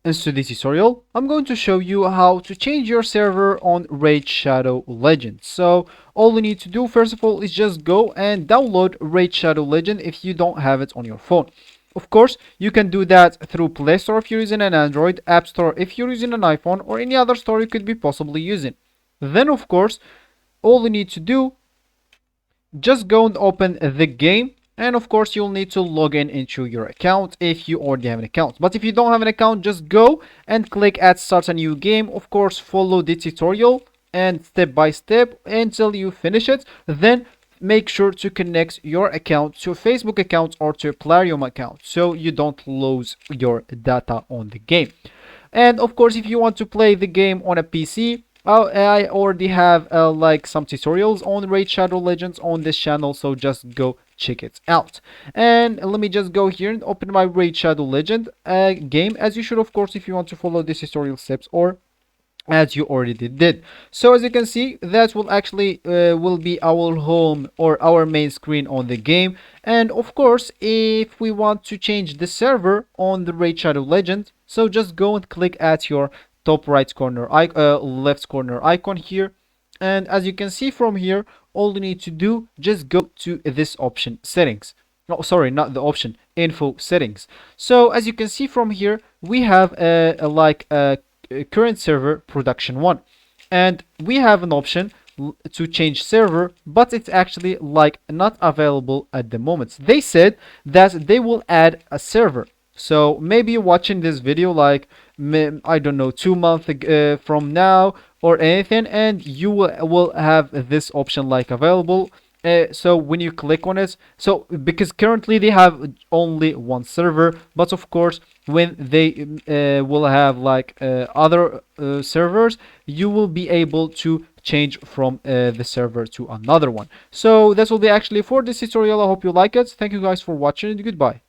In today's tutorial, I'm going to show you how to change your server on Raid Shadow Legends. So all you need to do first of all is just go and download Raid Shadow Legend if you don't have it on your phone. Of course, you can do that through Play Store if you're using an Android, App Store if you're using an iPhone, or any other store you could be possibly using. Then of course, all you need to do, just go and open the game, and of course you'll need to log in into your account if you already have an account. But if you don't have an account, just go and click at start a new game. Of course, follow the tutorial and step by step until you finish it. Then make sure to connect your account to a Facebook account or to a Plarium account so you don't lose your data on the game. And of course, if you want to play the game on a PC, I already have like some tutorials on Raid Shadow Legends on this channel, so just go check it out. And let me just go here and open my Raid Shadow Legend game, as you should, of course, if you want to follow these tutorial steps, or as you already did. So as you can see, that will actually will be our home or our main screen on the game. And of course, if we want to change the server on the Raid Shadow Legend, so just go and click at your top right corner left corner icon here, and as you can see from here, all you need to do, just go to this option, settings. Oh, sorry, not the option, info settings. So as you can see from here, we have a current server production 1, and we have an option to change server, but it's actually like not available at the moment. They said that they will add a server, so maybe you're watching this video like I don't know, 2 months from now or anything, and you will have this option like available. So when you click on it, so because currently they have only one server, but of course when they will have like other servers, you will be able to change from the server to another one. So that will be actually for this tutorial. I hope you like it. Thank you guys for watching, and goodbye.